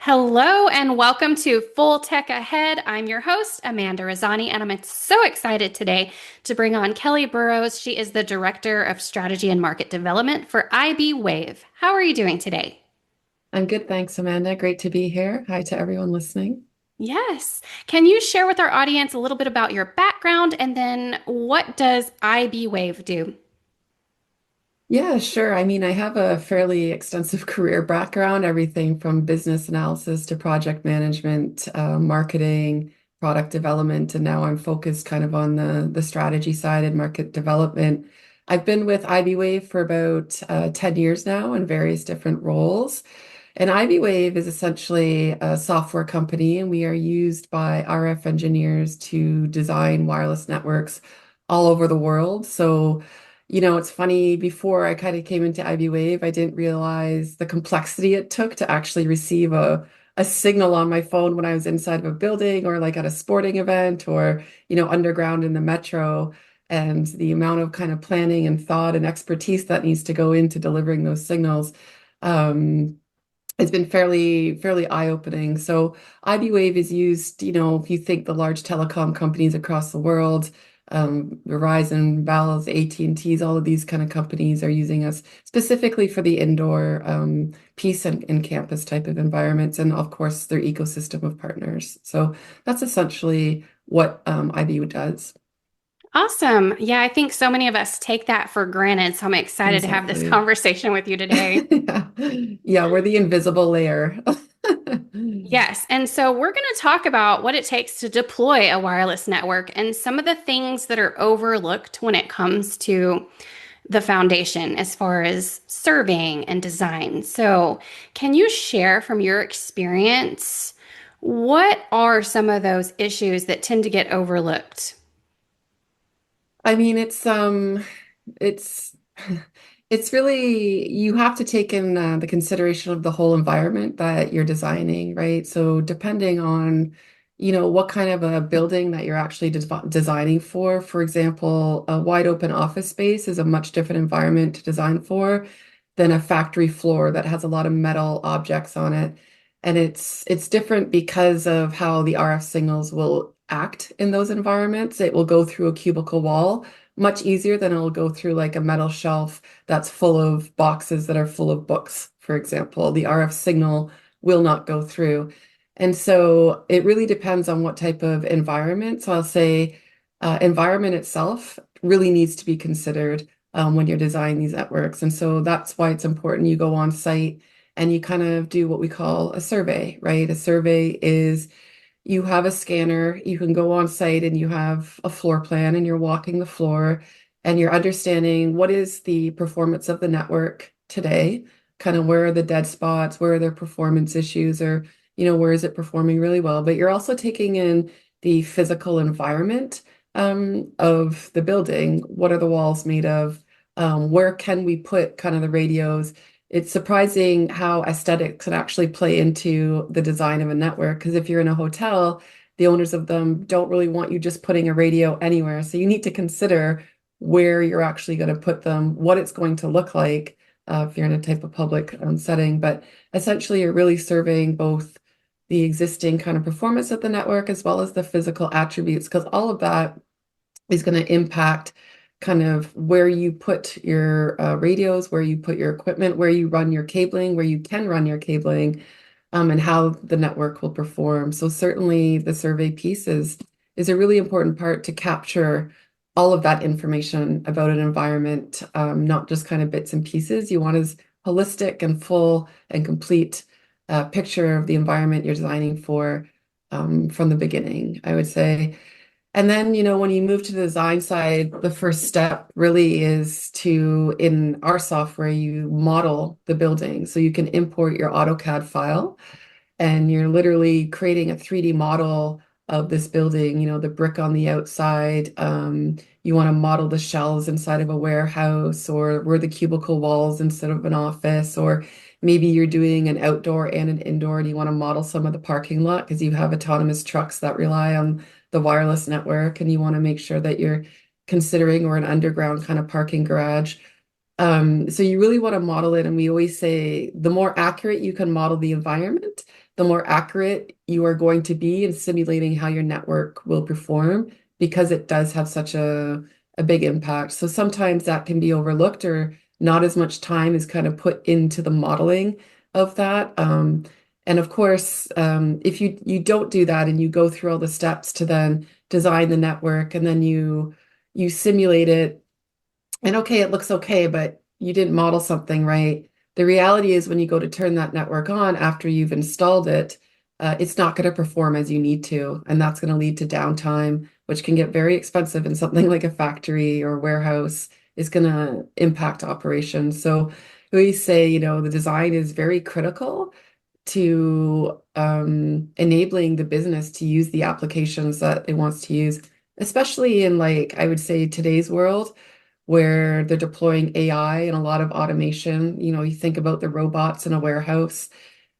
Hello and welcome to Full Tech Ahead. I'm your host, Amanda Razani, and I'm so excited today to bring on Kelly Burroughs. She is the Director of Strategy and Market Development for iBwave. How are you doing today? I'm good, thanks, Amanda. Great to be here. Hi to everyone listening. Yes. Can you share with our audience a little bit about your background and then what does iBwave do? Yeah, sure. I have a fairly extensive career background, everything from business analysis to project management, marketing, product development, and now I'm focused kind of on the strategy side and market development. I've been with iBwave for about 10 years now in various different roles. And iBwave is essentially a software company, and we are used by RF engineers to design wireless networks all over the world. It's funny, before I kind of came into iBwave, I didn't realize the complexity it took to actually receive a signal on my phone when I was inside of a building or like at a sporting event or, underground in the metro, and the amount of kind of planning and thought and expertise that needs to go into delivering those signals. Um, it's been fairly eye-opening. So iBwave is used, if you think the large telecom companies across the world, Verizon, Bell's, AT&T's, all of these kind of companies are using us specifically for the indoor piece and campus type of environments, and of course their ecosystem of partners. So that's essentially what iBwave does. Awesome. Yeah, I think so many of us take that for granted. So I'm excited to have this Exactly. conversation with you today. Yeah. Yeah, we're the invisible layer. Yes. And so we're going to talk about what it takes to deploy a wireless network and some of the things that are overlooked when it comes to the foundation as far as surveying and design. So, can you share from your experience what are some of those issues that tend to get overlooked? I mean, it's it's really you have to take in the consideration of the whole environment that you're designing, right? So depending on, what kind of a building that you're actually designing for. For example, a wide open office space is a much different environment to design for than a factory floor that has a lot of metal objects on it. And it's different because of how the RF signals will act in those environments. It will go through a cubicle wall much easier than it'll go through like a metal shelf that's full of boxes that are full of books, for example. The RF signal will not go through. And so it really depends on what type of environment. So I'll say environment itself really needs to be considered when you're designing these networks. And so that's why it's important you go on site and you kind of do what we call a survey, right? A survey is you have a scanner, you can go on site and you have a floor plan and you're walking the floor and you're understanding what is the performance of the network today, kind of where are the dead spots, where are there performance issues, or, where is it performing really well. But you're also taking in the physical environment of the building. What are the walls made of? Where can we put kind of the radios? It's surprising how aesthetics can actually play into the design of a network. Because if you're in a hotel, the owners of them don't really want you just putting a radio anywhere. So you need to consider where you're actually going to put them, what it's going to look like if you're in a type of public setting. But essentially, you're really surveying both the existing kind of performance of the network as well as the physical attributes, because all of that is going to impact kind of where you put your radios, where you put your equipment, where you run your cabling, where you can run your cabling, and how the network will perform. So certainly the survey piece is a really important part to capture all of that information about an environment, not just kind of bits and pieces. You want as holistic and full and complete picture of the environment you're designing for from the beginning, I would say. And then, when you move to the design side, the first step really is to, in our software, you model the building. So you can import your AutoCAD file and you're literally creating a 3D model of this building, the brick on the outside. You want to model the shelves inside of a warehouse, or where the cubicle walls instead of an office, or maybe you're doing an outdoor and an indoor and you want to model some of the parking lot because you have autonomous trucks that rely on the wireless network and you want to make sure that you're considering or an underground kind of parking garage. So you really want to model it. And we always say the more accurate you can model the environment, the more accurate you are going to be in simulating how your network will perform because it does have such a big impact. So sometimes that can be overlooked or not as much time is kind of put into the modeling of that. And of course, if you don't do that and you go through all the steps to then design the network and then you simulate it and okay, it looks okay, but you didn't model something right. The reality is when you go to turn that network on after you've installed it, it's not going to perform as you need to. And that's going to lead to downtime, which can get very expensive in something like a factory or warehouse is going to impact operations. So we say, the design is very critical to enabling the business to use the applications that it wants to use, especially in like, I would say today's world where they're deploying AI and a lot of automation. You think about the robots in a warehouse,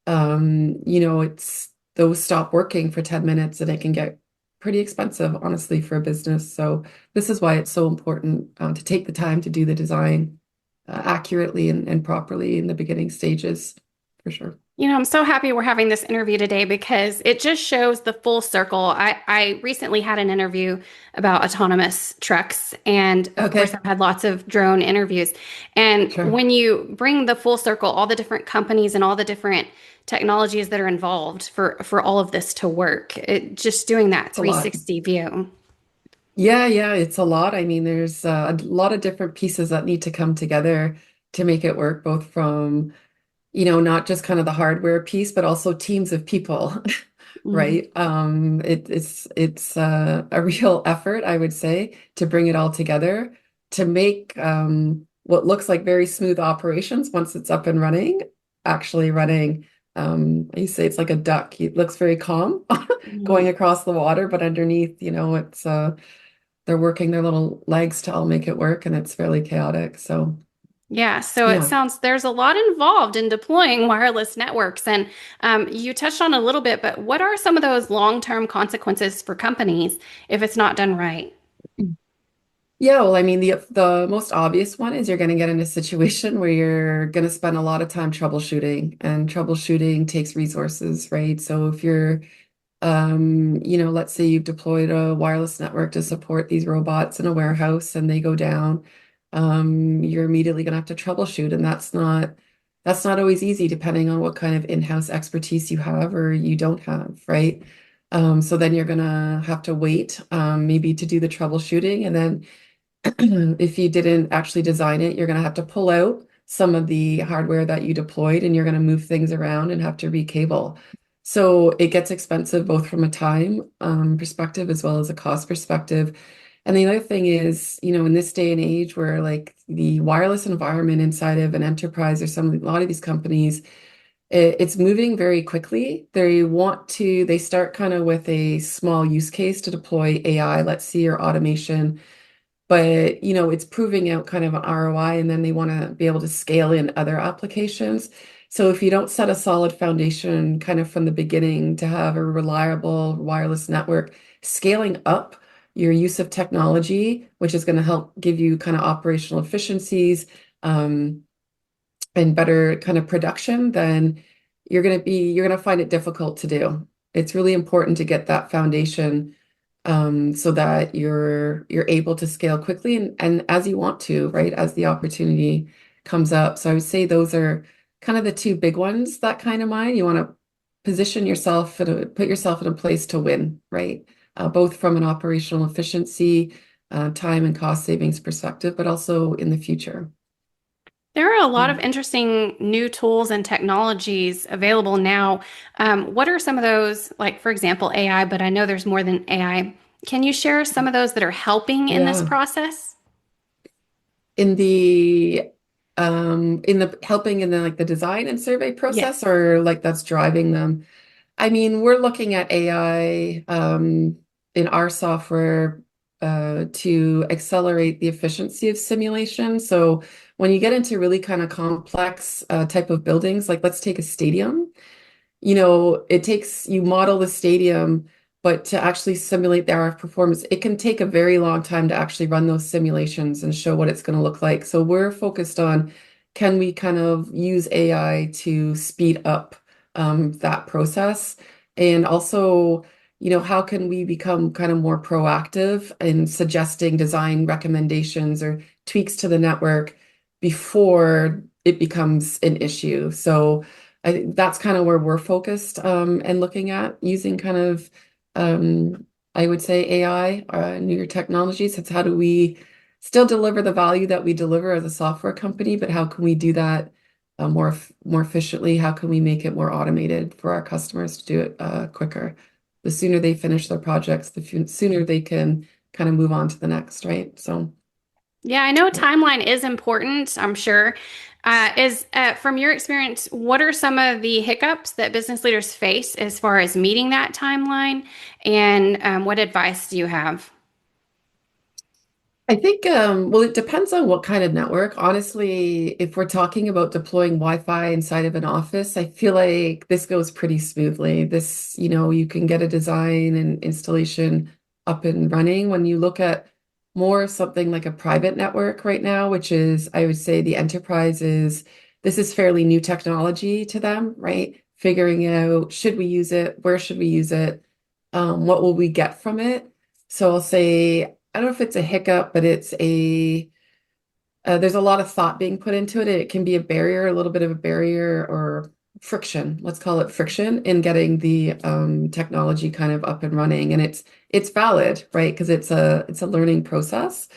it's those stop working for 10 minutes and it can get pretty expensive, honestly, for a business. So this is why it's so important to take the time to do the design accurately and properly in the beginning stages, for sure. I'm so happy we're having this interview today because it just shows the full circle. I recently had an interview about autonomous trucks, and of course, Okay, I've had lots of drone interviews. And sure. when you bring the full circle, all the different companies and all the different technologies that are involved for all of this to work, just doing that It's a lot. 360 view. Yeah, yeah, it's a lot. I mean, there's a lot of different pieces that need to come together to make it work, both from not just kind of the hardware piece, but also teams of people, Mhm. right? It's a real effort, I would say, to bring it all together to make what looks like very smooth operations once it's up and running, actually running. You say it's like a duck. It looks very calm going Mhm. across the water, but underneath, it's they're working their little legs to all make it work, and it's fairly chaotic. So Yeah, so it yeah. sounds there's a lot involved in deploying wireless networks. And you touched on a little bit, but what are some of those long-term consequences for companies if it's not done right? Yeah, well, I mean, the most obvious one is you're going to get in a situation where you're going to spend a lot of time troubleshooting, and troubleshooting takes resources, right? So if you're, let's say you've deployed a wireless network to support these robots in a warehouse and they go down, you're immediately going to have to troubleshoot, and that's not always easy depending on what kind of in-house expertise you have or you don't have, right? So then you're going to have to wait, maybe to do the troubleshooting, and then if you didn't actually design it, you're going to have to pull out some of the hardware that you deployed and you're going to move things around and have to recable. So it gets expensive both from a time perspective as well as a cost perspective. And the other thing is, in this day and age where like the wireless environment inside of an enterprise or a lot of these companies, it's moving very quickly. They start kind of with a small use case to deploy AI, let's see, or automation, but it's proving out kind of an ROI, and then they want to be able to scale in other applications. So if you don't set a solid foundation kind of from the beginning to have a reliable wireless network, scaling up your use of technology, which is going to help give you kind of operational efficiencies, um, and better kind of production, then you're going to find it difficult to do. It's really important to get that foundation, so that you're able to scale quickly and as you want to, right? As the opportunity comes up. So I would say those are kind of the two big ones that kind of mind. You want to position yourself and put yourself in a place to win, right? Both from an operational efficiency, time and cost savings perspective, but also in the future. There are a lot of Mm. interesting new tools and technologies available now. What are some of those, like, for example, AI, but I know there's more than AI. Can you share some of those that are helping in this Yeah. process? In the helping in the like the design and survey process, Yes. or like that's driving them. I mean, we're looking at AI in our software to accelerate the efficiency of simulation. So when you get into really kind of complex type of buildings, like let's take a stadium, it takes you model the stadium, but to actually simulate the RF performance, it can take a very long time to actually run those simulations and show what it's going to look like. So we're focused on can we kind of use AI to speed up that process. And also, how can we become kind of more proactive in suggesting design recommendations or tweaks to the network before it becomes an issue? So that's kind of where we're focused and looking at using kind of, I would say AI, newer technologies. It's how do we still deliver the value that we deliver as a software company, but how can we do that more efficiently? How can we make it more automated for our customers to do it quicker? The sooner they finish their projects, the sooner they can kind of move on to the next, right? So, Yeah, I know yeah. timeline is important, I'm sure. Is From your experience, what are some of the hiccups that business leaders face as far as meeting that timeline? And what advice do you have? I think, well, it depends on what kind of network. Honestly, if we're talking about deploying Wi-Fi inside of an office, I feel like this goes pretty smoothly. This, you can get a design and installation up and running. When you look at more of something like a private network right now, which is, I would say the enterprise this is fairly new technology to them, right? Figuring out, should we use it? Where should we use it? What will we get from it? So I'll say, I don't know if it's a hiccup, but there's a lot of thought being put into it. It can be a barrier, a little bit of a barrier or friction. Let's call it friction in getting the technology kind of up and running. And it's valid, right? Because it's a learning process.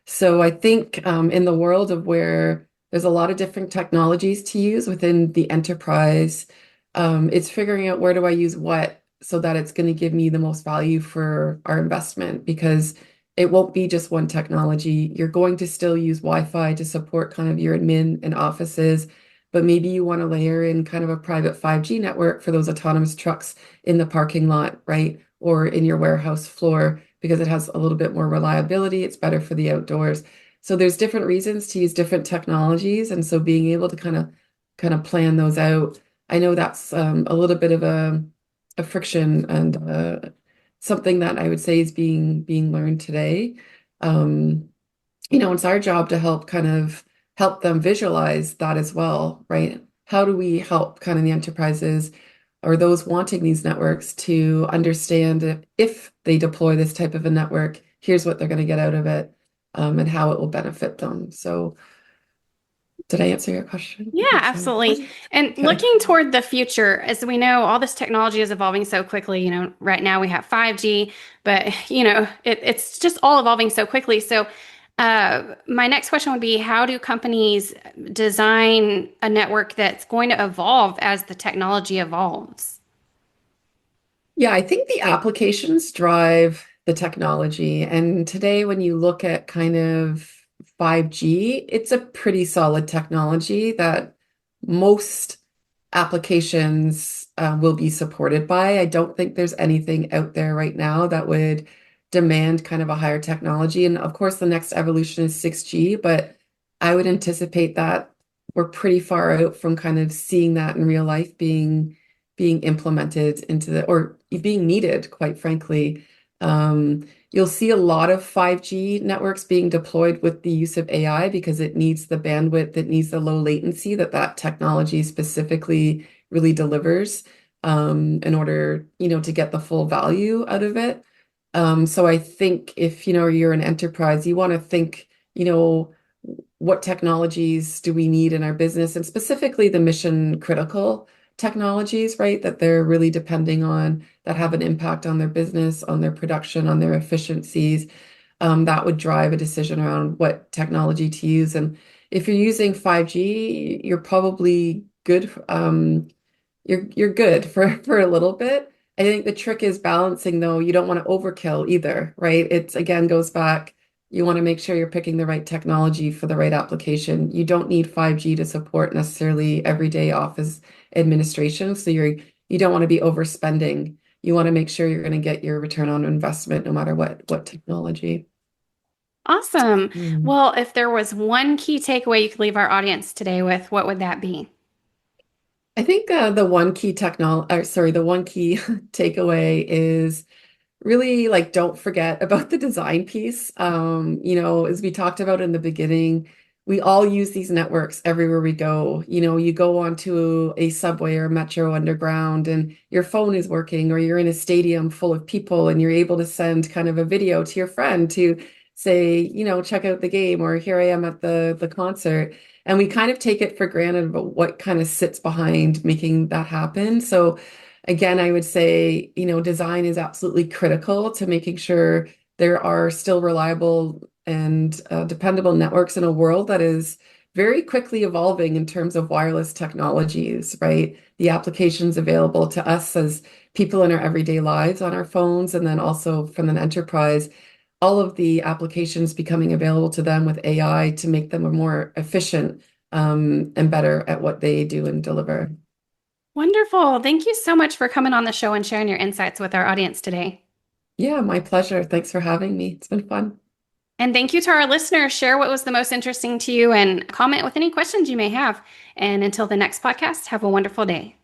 So I think in the world of where there's a lot of different technologies to use within the enterprise, it's figuring out where do I use what so that it's going to give me the most value for our investment because it won't be just one technology. You're going to still use Wi-Fi to support kind of your admin and offices, but maybe you want to layer in kind of a private 5G network for those autonomous trucks in the parking lot, right? Or in your warehouse floor because it has a little bit more reliability. It's better for the outdoors. So there's different reasons to use different technologies. And so being able to kind of plan those out, I know that's a little bit of a friction and something that I would say is being learned today. Um, it's our job to help kind of help them visualize that as well, right? How do we help kind of the enterprises or those wanting these networks to understand if they deploy this type of a network, here's what they're going to get out of it, and how it will benefit them. So, did I answer your question? I Yeah, think so. absolutely. And Okay. looking toward the future, as we know, all this technology is evolving so quickly. Right now we have 5G, but it's just all evolving so quickly. So, my next question would be, how do companies design a network that's going to evolve as the technology evolves? Yeah, I think the applications drive the technology. And today, when you look at kind of 5G, it's a pretty solid technology that most applications will be supported by. I don't think there's anything out there right now that would demand kind of a higher technology. And of course, the next evolution is 6G, but I would anticipate that we're pretty far out from kind of seeing that in real life being implemented into or being needed, quite frankly. You'll see a lot of 5G networks being deployed with the use of AI because it needs the bandwidth, it needs the low latency that technology specifically really delivers in order, to get the full value out of it. So I think if, you're an enterprise, you want to think, what technologies do we need in our business and specifically the mission critical technologies, right? That they're really depending on that have an impact on their business, on their production, on their efficiencies. That would drive a decision around what technology to use. And if you're using 5G, you're probably good. You're good for a little bit. I think the trick is balancing though. You don't want to overkill either, right? It's again goes back. You want to make sure you're picking the right technology for the right application. You don't need 5G to support necessarily everyday office administration. So you don't want to be overspending. You want to make sure you're going to get your return on investment no matter what technology. Awesome. Mm. Well, if there was one key takeaway you could leave our audience today with, what would that be? I think the one key takeaway is really don't forget about the design piece. As we talked about in the beginning, we all use these networks everywhere we go. You know, you go onto a subway or metro underground and your phone is working, or you're in a stadium full of people and you're able to send kind of a video to your friend to say, you know, check out the game, or here I am at the concert. And we kind of take it for granted about what kind of sits behind making that happen. So again, I would say, you know, design is absolutely critical to making sure there are still reliable and dependable networks in a world that is very quickly evolving in terms of wireless technologies, right? The applications available to us as people in our everyday lives on our phones, and then also from an enterprise, all of the applications becoming available to them with AI to make them more efficient and better at what they do and deliver. Wonderful. Thank you so much for coming on the show and sharing your insights with our audience today. Yeah, my pleasure. Thanks for having me. It's been fun. And thank you to our listeners. Share what was the most interesting to you and comment with any questions you may have. And until the next podcast, have a wonderful day.